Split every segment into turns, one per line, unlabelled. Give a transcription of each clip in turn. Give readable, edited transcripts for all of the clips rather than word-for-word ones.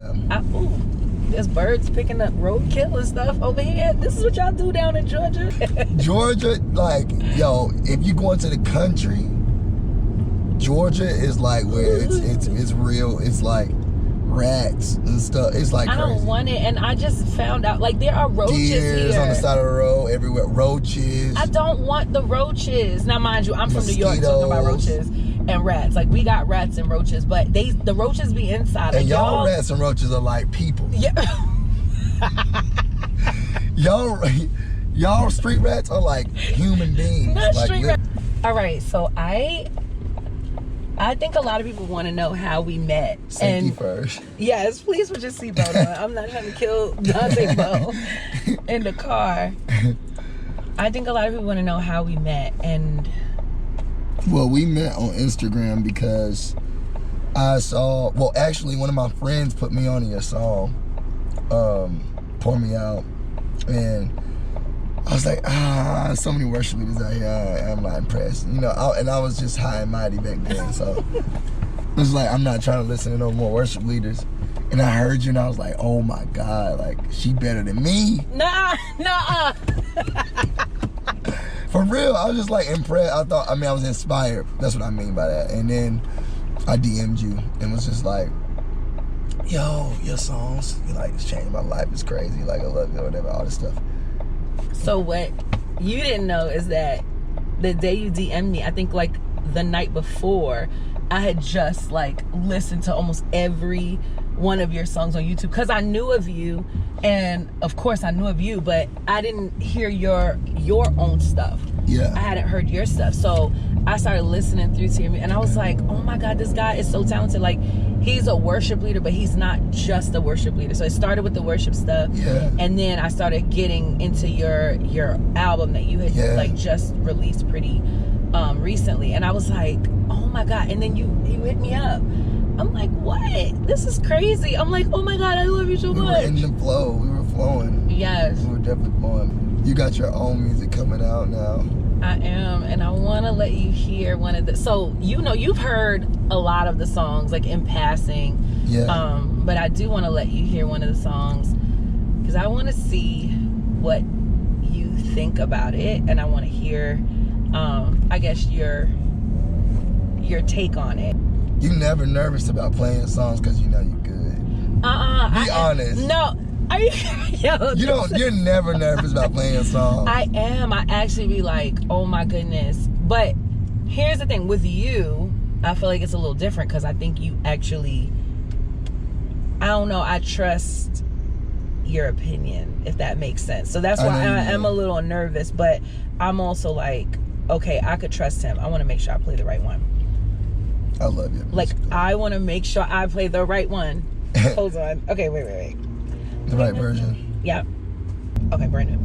Ooh, there's birds picking up roadkill and stuff over here. This is what y'all do down in Georgia.
Georgia, like, yo, if you go into the country, Georgia is like where it's real. It's like rats and stuff. It's like crazy.
I don't want it, and I just found out like there are roaches
Deers
here
on the side of the road everywhere. Roaches.
I don't want the roaches. Now, mind you, I'm from New York, talking about roaches and rats. Like, we got rats and roaches, but the roaches be inside.
And y'all rats and roaches are like people.
Yeah.
y'all street rats are like human beings.
Not
like
street rats. All right, so I think a lot of people want to know how we met.
Safety first.
Yes, please put your seatbelt on. I'm not trying to kill Dante Bowe in the car. I think a lot of people want to know how we met. And
well, we met on Instagram because I saw, well, actually one of my friends put me on your song, Pour Me Out, and I was like, so many worship leaders out here, I'm not impressed, you know. And I was just high and mighty back then, so it was like, I'm not trying to listen to no more worship leaders. And I heard you, and I was like, oh my God, like, she better than me.
Nuh-uh.
For real, I was just like impressed. I was inspired. That's what I mean by that. And then I DM'd you and was just like, yo, your songs, it's changed my life. It's crazy. Like, I love you, whatever, all this stuff.
So what you didn't know is that the day you DM'd me, I think like the night before, I had just like listened to almost every one of your songs on YouTube because I knew of you, and of course I knew of you, but I didn't hear your own stuff.
Yeah.
I hadn't heard your stuff. So I started listening through to you, and I was like, oh my God, this guy is so talented. Like, he's a worship leader, but he's not just a worship leader. So it started with the worship stuff.
Yeah.
And then I started getting into your album that you had like just released pretty recently. And I was like, oh my God. And then you hit me up. I'm like, what? This is crazy. I'm like, oh my God, I love you so much.
We were in the flow. We were flowing.
Yes.
We were definitely flowing. You got your own music coming out now.
I am, and I want to let you hear one of the. So you've heard a lot of the songs like in passing.
Yeah.
But I do want to let you hear one of the songs because I want to see what you think about it, and I want to hear, I guess your take on it.
You never nervous about playing songs because you know you're good. Be honest.
No. Are you? Yo,
You're never nervous about playing songs.
I am. I actually be like, oh my goodness. But here's the thing with you. I feel like it's a little different because I think you actually, I don't know, I trust your opinion, if that makes sense. So that's why I am a little nervous, but I'm also like, okay, I could trust him. I want to make sure I play the right one.
I love you.
Like, I want to make sure I play the right one. Hold on. Okay, wait.
The right version.
Yeah. Okay, Brandon.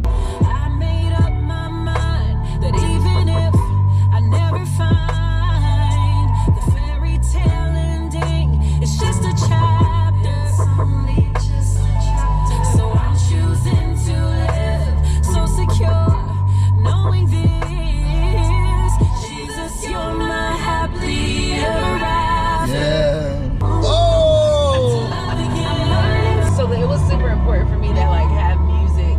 I made up my mind that even if I never find the fairy tale ending, it's just a chapter. It's only just a chapter. So I'm choosing to live so secure, knowing this. Jesus, you're my happily ever after.
Yeah.
It was super important for me to like have music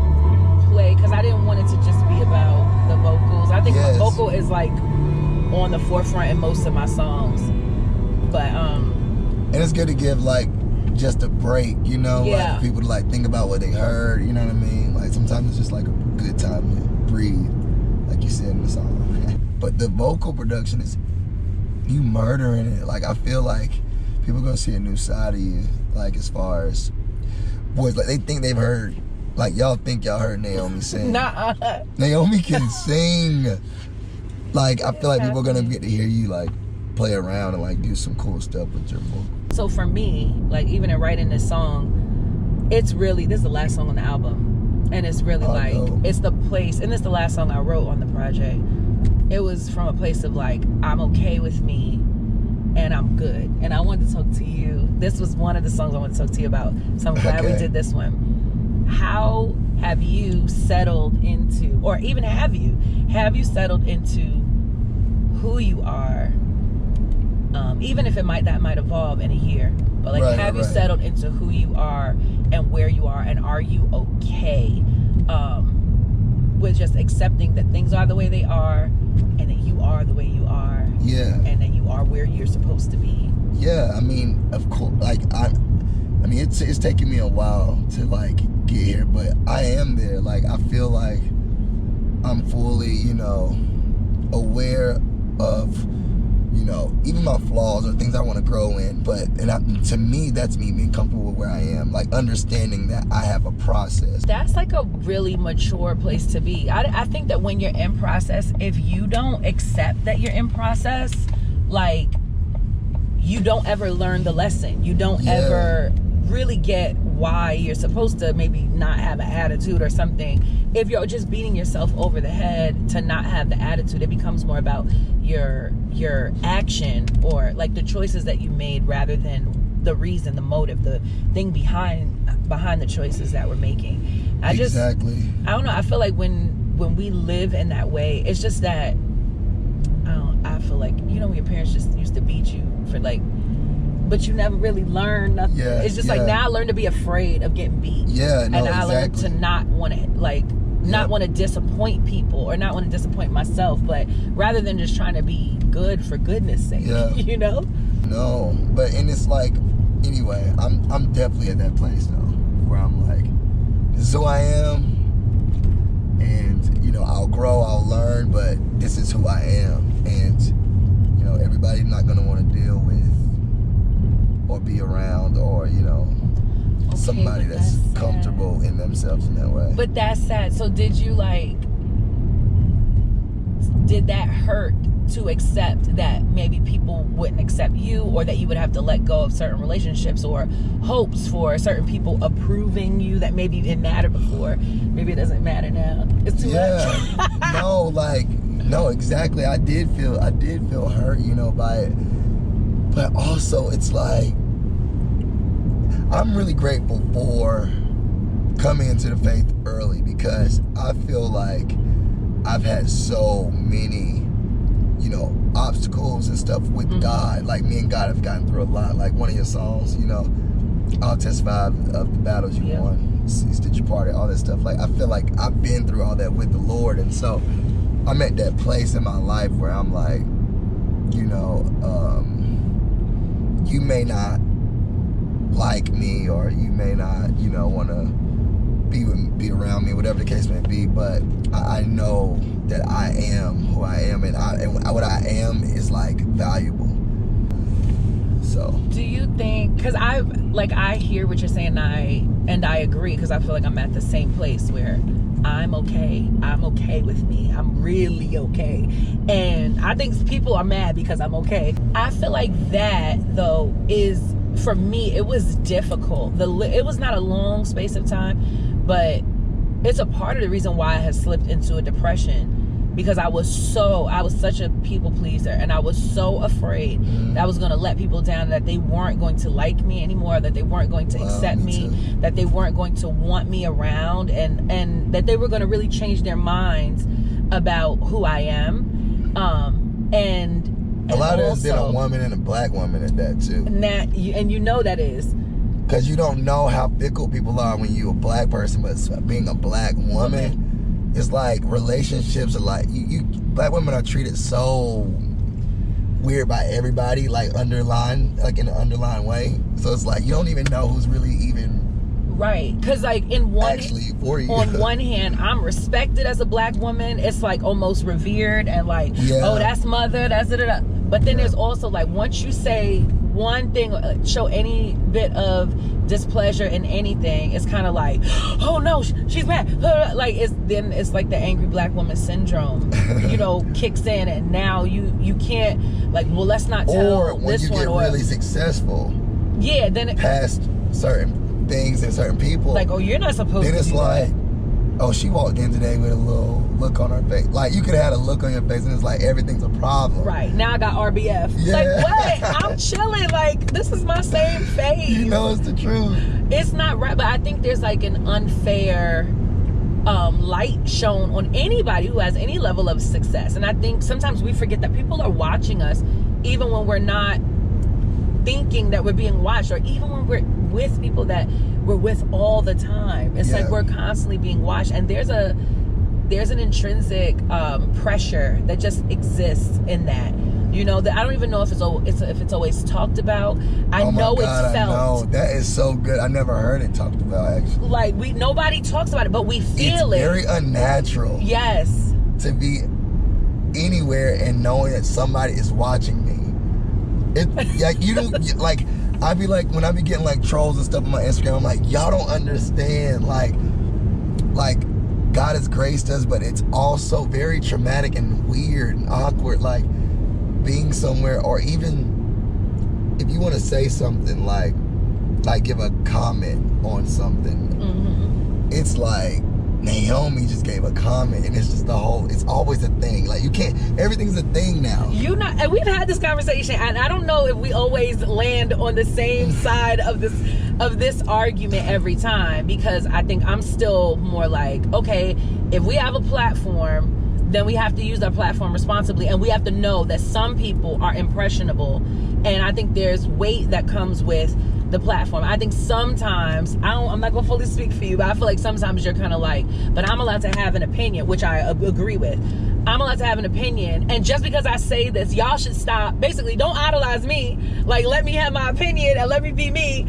play because I didn't want it to just be about the vocals. I think my vocal is like on the forefront in most of my songs, but
and it's good to give like just a break, like for people to like think about what they heard, you know what I mean? Like sometimes it's just like a good time to breathe, like you said in the song. But the vocal production is you murdering it. Like I feel like people gonna see a new side of you, like as far as boys, like they think they've heard, like y'all think y'all heard Naomi sing.
Nuh-uh.
Naomi can sing. Like I feel like people are gonna get to hear you like play around and like do some cool stuff with your vocal.
So for me, like even in writing this song, it's really, this is the last song on the album, and it's really it's the place, and this is the last song I wrote on the project. It was from a place of like, I'm okay with me and I'm good, and I wanted to talk to you. This was one of the songs I wanted to talk to you about, so I'm glad we did this one. How have you settled into, or even have you settled into who you are even if that might evolve in a year, but like have you settled into who you are and where you are, and are you okay with just accepting that things are the way they are, and that you are the way you are, and that you are where you're supposed to be?
I mean, of course, like I mean it's taken me a while to like get here, but I am there. Like I feel like I'm fully, you know, aware of, you know, even my flaws or things I want to grow in. But to me, that's me being comfortable with where I am, like understanding that I have a process.
That's like a really mature place to be. I think that when you're in process, if you don't accept that you're in process, like you don't ever learn the lesson. You don't ever really get why you're supposed to maybe not have an attitude or something. If you're just beating yourself over the head to not have the attitude, it becomes more about your action, or like the choices that you made, rather than the reason, the motive, the thing behind the choices that we're making. I don't know, I feel like when we live in that way, it's just that I feel like, you know, when your parents just used to beat you for like, but you never really learned nothing. It's just like, now I learned to be afraid of getting beat. And I learned to not want to not want to disappoint people, or not want to disappoint myself, but rather than just trying to be good for goodness sake, you know?
No, but, and it's like, anyway, I'm definitely at that place though, where I'm like, this is who I am, and, you know, I'll grow, I'll learn, but this is who I am. And, you know, everybody's not going to want to deal with or be around, or, you know, somebody that's comfortable in themselves in that way.
But that's sad. So did that hurt to accept that maybe people wouldn't accept you, or that you would have to let go of certain relationships or hopes for certain people approving you that maybe it mattered before? Maybe it doesn't matter now. It's too much. No, exactly. I did feel hurt, you know, by it. But also, it's like, I'm really grateful for coming into the faith early, because I feel like I've had so many, you know, obstacles and stuff with God. Like, me and God have gotten through a lot. Like, one of your songs, you know, I'll testify of the battles you won, did you party, all that stuff. Like, I feel like I've been through all that with the Lord. And so I'm at that place in my life where I'm like, you know, you may not like me, or you may not, you know, want to be around me, whatever the case may be, but I know that I am who I am, and what I am is like valuable. So do you think, because I hear what you're saying, and I agree, because I feel like I'm at the same place where I'm okay with me. I'm really okay. And I think people are mad because I'm okay. I feel like that, though, is, for me, it was difficult. It was not a long space of time, but it's a part of the reason why I had slipped into a depression, because I was such a people pleaser, and I was so afraid that I was going to let people down, that they weren't going to like me anymore, that they weren't going to accept me, that they weren't going to want me around, and that they were going to really change their minds about who I am. And
a lot of it's been a woman and a black woman at that too.
And you know that is.
Because you don't know how fickle people are when you're a black person, but being a black woman, it's like relationships are like, you black women are treated so weird by everybody, like in an underlying way. So it's like you don't even know who's really even
right. Because like on one hand, I'm respected as a black woman. It's like almost revered, and like, oh, that's mother, that's da-da-da. But then there's also like, once you say one thing, show any bit of displeasure in anything, it's kind of like, oh no, she's mad. Like it's like the angry black woman syndrome, you know, kicks in, and now you can't, like, well, let's not tell this one. Or when you get
really successful,
then
past certain things and certain people,
like, oh, you're not supposed to.
Then it's like, oh, she walked in today with a little look on her face. Like, you could have had a look on your face and it's like everything's a problem.
Right. Now I got RBF. Yeah. Like, what? I'm chilling. Like, this is my same face.
You know it's the truth.
It's not right, but I think there's like an unfair light shown on anybody who has any level of success. And I think sometimes we forget that people are watching us even when we're not thinking that we're being watched, or even when we're with people that we're with all the time. It's like we're constantly being watched, and there's an intrinsic pressure that just exists in that. You know, that I don't even know if it's always talked about. I know it's felt. I know.
That is so good. I never heard it talked about, actually.
Like, nobody talks about it, but we feel it.
It's very unnatural.
Yes.
To be anywhere and knowing that somebody is watching me. It like, you don't like. I be like, when I be getting like trolls and stuff on my Instagram, I'm like, y'all don't understand. Like God has graced us, but it's also very traumatic and weird and awkward. Like, being somewhere, or even if you want to say something, like give a comment on something, it's like Naomi just gave a comment, and it's just it's always a thing. Like, you can't, everything's a thing now.
And we've had this conversation, and I don't know if we always land on the same side of this argument every time, because I think I'm still more like, okay, if we have a platform, then we have to use our platform responsibly, and we have to know that some people are impressionable, and I think there's weight that comes with the platform. I think sometimes, I'm not gonna fully speak for you, but I feel like sometimes you're kind of like, but I'm allowed to have an opinion, which I agree with. I'm allowed to have an opinion, and just because I say this, y'all should stop. Basically, don't idolize me. Like, let me have my opinion and let me be me.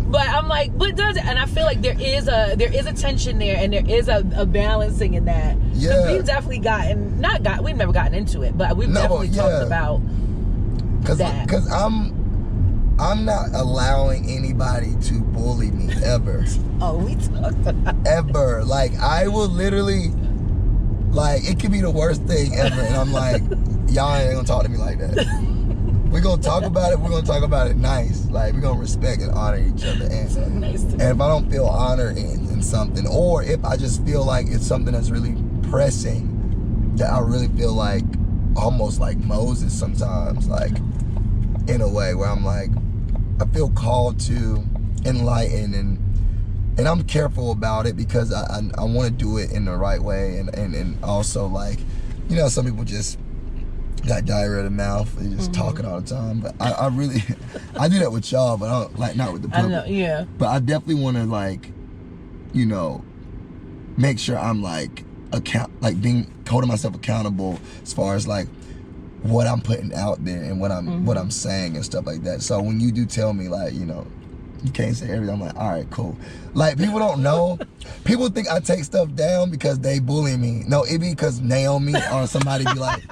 But I'm like, but does it? And I feel like there is a tension there, and there is a balancing in that.
Yeah.
We've definitely we've never gotten into it, but we've definitely talked about that. Because
I'm not allowing anybody to bully me ever.
Oh, we talked about
ever. Like, I will literally, like, it could be the worst thing ever, and I'm like, y'all ain't gonna talk to me like that. We're gonna talk about it. We're gonna talk about it nice. Like, we're gonna respect and honor each other. And,
so nice to
and if I don't feel honored in something, or if I just feel like it's something that's really pressing, that I really feel like almost like Moses sometimes, like, in a way where I'm like, I feel called to enlighten, and I'm careful about it, because I want to do it in the right way, and also, like, you know, some people just got diarrhea of the mouth, they just talking all the time, but I really I do that with y'all, but I don't, like, not with the public.
I know, yeah.
But I definitely want to, like, you know, make sure I'm like holding myself accountable as far as like what I'm putting out there and what I'm saying and stuff like that. So when you do tell me, like, you know, you can't say everything, I'm like, all right, cool. Like, people don't know. People think I take stuff down because they bully me. No, it be because Naomi or somebody be like,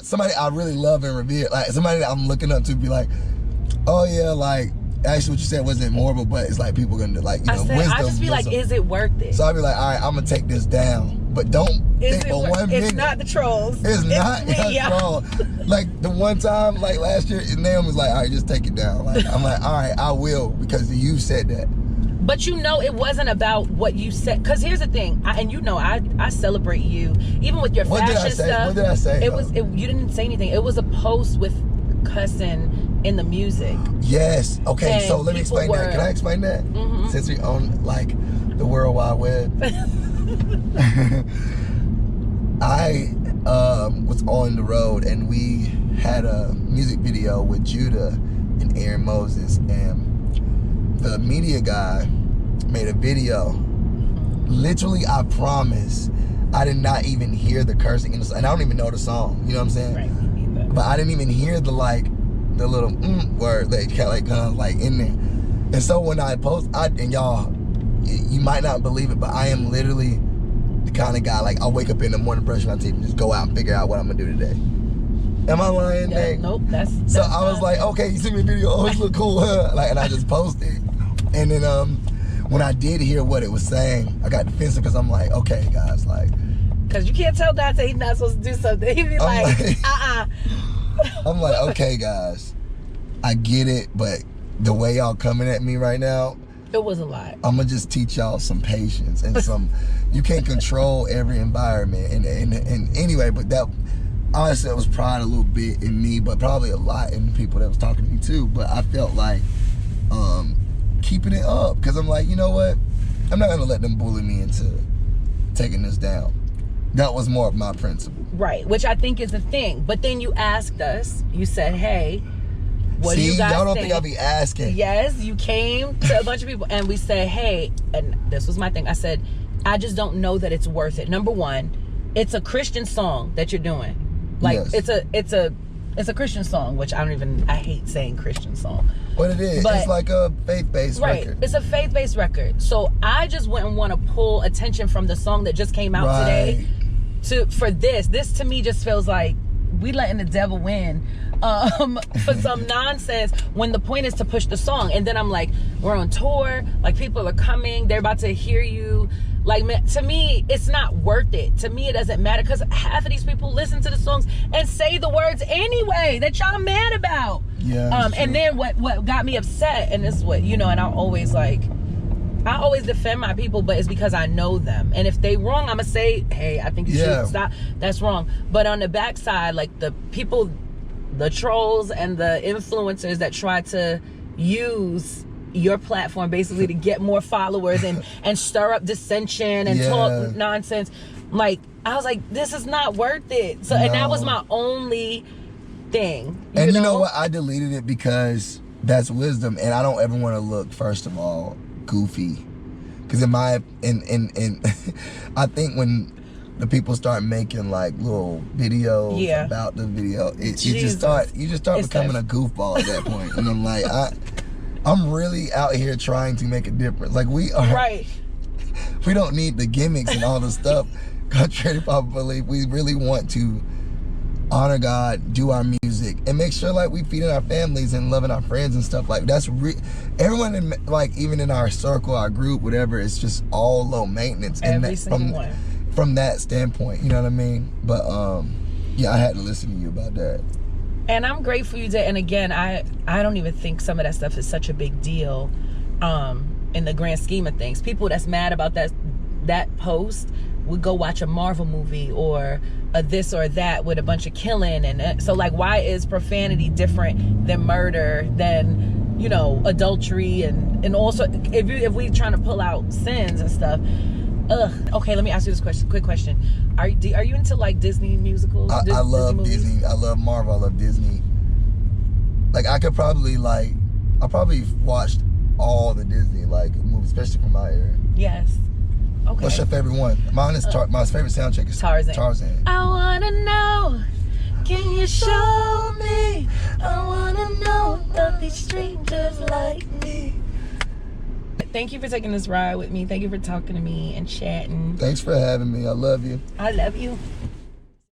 somebody I really love and revere, like somebody that I'm looking up to, be like, oh yeah, like, actually what you said wasn't horrible, but it's like people gonna, like, you know, wisdom.
I just be like, is it worth it?
So I'll be like, all right, I'm gonna take this down. But don't think for 1 minute.
It's not the trolls.
It's not the trolls. Like, the one time, like last year, Naomi was like, all right, just take it down. Like, I'm like, all right, I will, because you said that.
But you know, it wasn't about what you said. Because here's the thing, and you know, I celebrate you, even with your fashion stuff.
What did I say?
You didn't say anything. It was a post with cussing in the music.
Yes. Okay,
and
so let me explain that. Can I explain that? Since we own, like, the World Wide Web. I was on the road, and we had a music video with Judah and Aaron Moses, and the media guy made a video. Literally, I promise, I did not even hear the cursing in the song, and I don't even know the song. You know what I'm saying?
Right, me neither.
But I didn't even hear the little word that kind of like in there. And so when I post, and y'all, you might not believe it, but I am literally the kind of guy, like, I'll wake up in the morning, brush my teeth, and just go out and figure out what I'm gonna do today. Am I lying?
Yeah, nope, that's
so I was like, okay, you see me video, oh, it's look cool, huh? Like, and I just posted. And then when I did hear what it was saying, I got defensive, because I'm like, okay, guys, like,
because you can't tell Dante he's not supposed to do something. He'd be like,
I'm like, okay, guys, I get it, but the way y'all coming at me right now,
it was a lot.
I'm gonna just teach y'all some patience and some. You can't control every environment, and anyway, but that, honestly, it was pride a little bit in me, but probably a lot in the people that was talking to me too. But I felt like keeping it up, because I'm like, you know what? I'm not gonna let them bully me into taking this down. That was more of my principle.
Right, which I think is the thing. But then you asked us, you said, hey, what do you guys
y'all don't
think?
think I'll be asking.
Yes, you came to a bunch of people and we said, hey, and this was my thing. I said, I just don't know that it's worth it. Number one, it's a Christian song that you're doing. Like,
Yes.
it's a Christian song, which I hate saying Christian song.
But it is.
But-
it's like a faith-based record.
It's a faith-based record. So I just wouldn't want to pull attention from the song that just came out today for this. This to me just feels like we letting the devil win for some nonsense when the point is to push the song. And then I'm like, we're on tour, like people are coming, they're about to hear you. Like, man, to me, it's not worth it. To me, it doesn't matter because half of these people listen to the songs and say the words anyway that y'all mad about.
Yeah.
And then what got me upset, and this is what, and I always defend my people, but it's because I know them. And if they wrong, I'm gonna say, hey, I think you should stop. That's wrong. But on the backside, like the people, the trolls and the influencers that try to use your platform basically to get more followers and stir up dissension and talk nonsense. Like, I was like, this is not worth it. So, and that was my only thing.
You know what? I deleted it because that's wisdom, and I don't ever want to look, first of all, goofy. Because I think when the people start making like little videos about the video, you just start becoming a goofball at that point. And I'm like, I'm really out here trying to make a difference. Like, we are.
Right.
We don't need the gimmicks and all the stuff. Contrary to popular belief, we really want to honor God, do our music, and make sure like we feeding our families and loving our friends and stuff. Like, that's everyone in, like, even in our circle, our group, whatever, it's just all low maintenance.
Every single one.
From that standpoint, you know what I mean? But I had to listen to you about that.
And I'm grateful you did. And again, I don't even think some of that stuff is such a big deal in the grand scheme of things. People that's mad about that post would go watch a Marvel movie or a this or that with a bunch of killing. And so, like, why is profanity different than murder, than, adultery and also if we trying to pull out sins and stuff? Okay, let me ask you this quick question. Are you into like Disney musicals?
I love Disney. I love Marvel. I love Disney. Like, I probably watched all the Disney like movies, especially from my era.
Yes. Okay.
What's your favorite one? Mine is my favorite soundtrack is Tarzan.
I wanna know, can you show me? I wanna know, don't be strangers like me. Thank you for taking this ride with me. Thank you for talking to me and chatting.
Thanks for having me. I love you.
I love you.